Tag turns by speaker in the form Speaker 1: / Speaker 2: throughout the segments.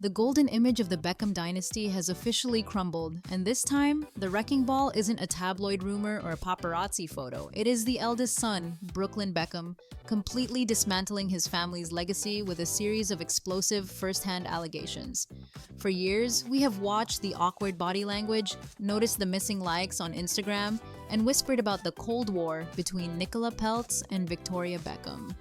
Speaker 1: The golden image of the Beckham dynasty has officially crumbled, and this time, the wrecking ball isn't a tabloid rumor or a paparazzi photo. It is the eldest son, Brooklyn Beckham, completely dismantling his family's legacy with a series of explosive first-hand allegations. For years, we have watched the awkward body language, noticed the missing likes on Instagram, and whispered about the Cold War between Nicola Peltz and Victoria Beckham.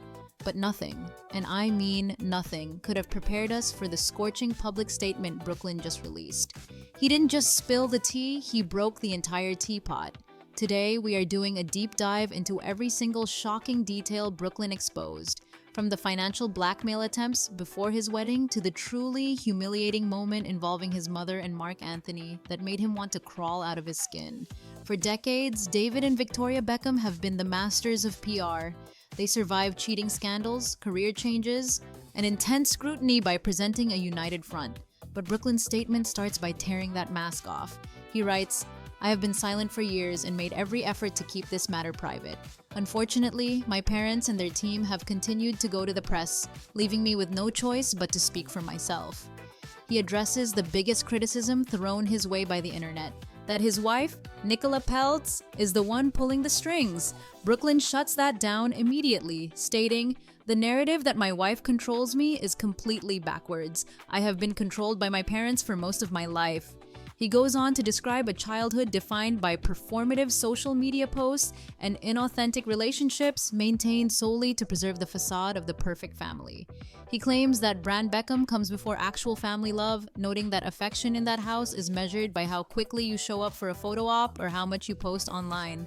Speaker 1: But nothing, and I mean nothing, could have prepared us for the scorching public statement Brooklyn just released. He didn't just spill the tea, he broke the entire teapot. Today, we are doing a deep dive into every single shocking detail Brooklyn exposed, from the financial blackmail attempts before his wedding to the truly humiliating moment involving his mother and Mark Anthony that made him want to crawl out of his skin. For decades, David and Victoria Beckham have been the masters of PR. They survived cheating scandals, career changes, and intense scrutiny by presenting a united front. But Brooklyn's statement starts by tearing that mask off. He writes, "I have been silent for years and made every effort to keep this matter private. Unfortunately, my parents and their team have continued to go to the press, leaving me with no choice but to speak for myself." He addresses the biggest criticism thrown his way by the internet, that his wife, Nicola Peltz, is the one pulling the strings. Brooklyn shuts that down immediately, stating, "The narrative that my wife controls me is completely backwards. I have been controlled by my parents for most of my life." He goes on to describe a childhood defined by performative social media posts and inauthentic relationships maintained solely to preserve the facade of the perfect family. He claims that Brand Beckham comes before actual family love, noting that affection in that house is measured by how quickly you show up for a photo op or how much you post online.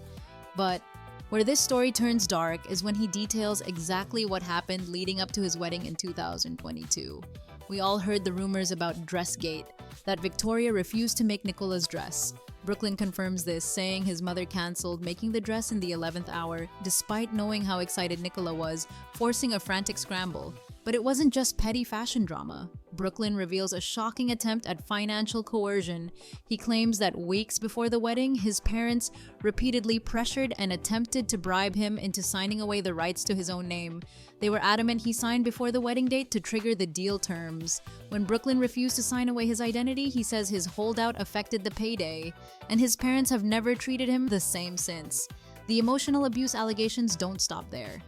Speaker 1: But where this story turns dark is when he details exactly what happened leading up to his wedding in 2022. We all heard the rumors about Dressgate, that Victoria refused to make Nicola's dress. Brooklyn confirms this, saying his mother canceled making the dress in the 11th hour, despite knowing how excited Nicola was, forcing a frantic scramble. But it wasn't just petty fashion drama. Brooklyn reveals a shocking attempt at financial coercion. He claims that weeks before the wedding, his parents repeatedly pressured and attempted to bribe him into signing away the rights to his own name. They were adamant he signed before the wedding date to trigger the deal terms. When Brooklyn refused to sign away his identity, he says his holdout affected the payday, and his parents have never treated him the same since. The emotional abuse allegations don't stop there.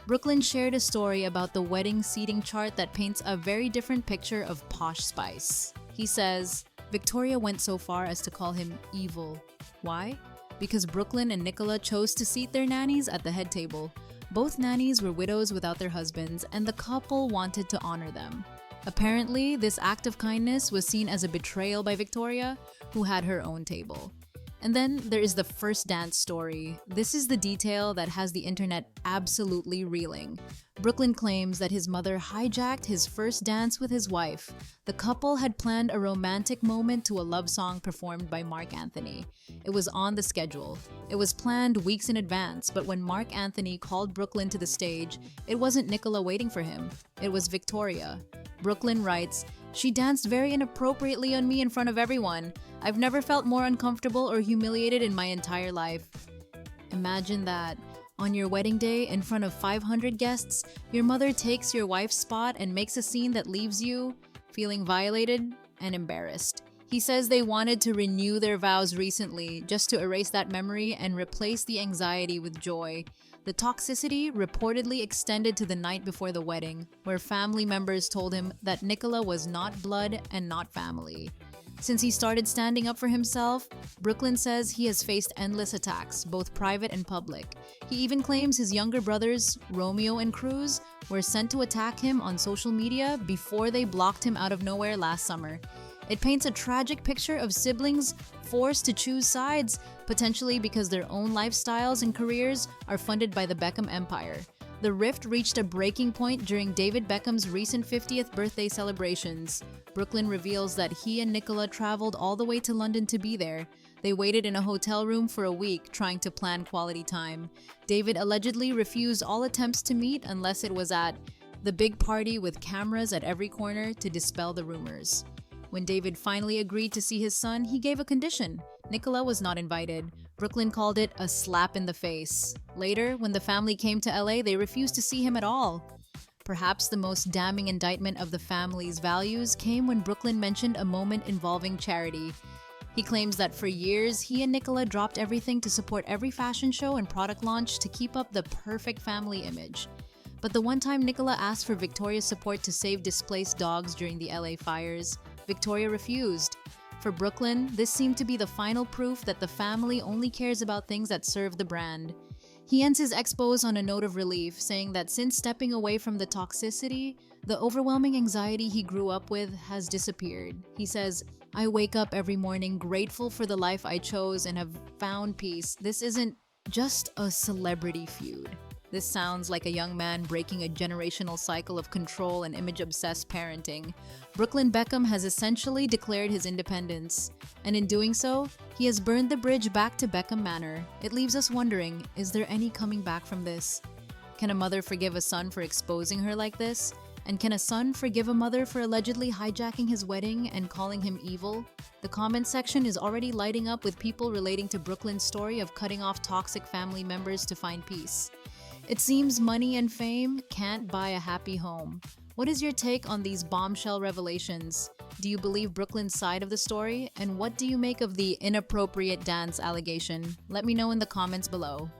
Speaker 1: Brooklyn shared a story about the wedding seating chart that paints a very different picture of posh spice. He says, Victoria went so far as to call him evil. Why? Because Brooklyn and Nicola chose to seat their nannies at the head table. Both nannies were widows without their husbands, and the couple wanted to honor them. Apparently, this act of kindness was seen as a betrayal by Victoria, who had her own table. And then there is the first dance story. This is the detail that has the internet absolutely reeling. Brooklyn claims that his mother hijacked his first dance with his wife. The couple had planned a romantic moment to a love song performed by Mark Anthony. It was on the schedule. It was planned weeks in advance, but when Mark Anthony called Brooklyn to the stage, it wasn't Nicola waiting for him. It was Victoria. Brooklyn writes, "She danced very inappropriately on me in front of everyone. I've never felt more uncomfortable or humiliated in my entire life." Imagine that. On your wedding day, in front of 500 guests, your mother takes your wife's spot and makes a scene that leaves you feeling violated and embarrassed. He says they wanted to renew their vows recently, just to erase that memory and replace the anxiety with joy. The toxicity reportedly extended to the night before the wedding, where family members told him that Nicola was not blood and not family. Since he started standing up for himself, Brooklyn says he has faced endless attacks, both private and public. He even claims his younger brothers, Romeo and Cruz, were sent to attack him on social media before they blocked him out of nowhere last summer. It paints a tragic picture of siblings forced to choose sides, potentially because their own lifestyles and careers are funded by the Beckham empire. The rift reached a breaking point during David Beckham's recent 50th birthday celebrations. Brooklyn reveals that he and Nicola traveled all the way to London to be there. They waited in a hotel room for a week, trying to plan quality time. David allegedly refused all attempts to meet unless it was at the big party with cameras at every corner to dispel the rumors. When David finally agreed to see his son, he gave a condition. Nicola was not invited. Brooklyn called it a slap in the face. Later, when the family came to LA, they refused to see him at all. Perhaps the most damning indictment of the family's values came when Brooklyn mentioned a moment involving charity. He claims that for years, he and Nicola dropped everything to support every fashion show and product launch to keep up the perfect family image. But the one time Nicola asked for Victoria's support to save displaced dogs during the LA fires, Victoria refused. For Brooklyn, this seemed to be the final proof that the family only cares about things that serve the brand. He ends his expose on a note of relief, saying that since stepping away from the toxicity, the overwhelming anxiety he grew up with has disappeared. He says, "I wake up every morning grateful for the life I chose and have found peace. This isn't just a celebrity feud." This sounds like a young man breaking a generational cycle of control and image-obsessed parenting. Brooklyn Beckham has essentially declared his independence, and in doing so, he has burned the bridge back to Beckham Manor. It leaves us wondering, is there any coming back from this? Can a mother forgive a son for exposing her like this? And can a son forgive a mother for allegedly hijacking his wedding and calling him evil? The comment section is already lighting up with people relating to Brooklyn's story of cutting off toxic family members to find peace. It seems money and fame can't buy a happy home. What is your take on these bombshell revelations? Do you believe Brooklyn's side of the story? And what do you make of the inappropriate dance allegation? Let me know in the comments below.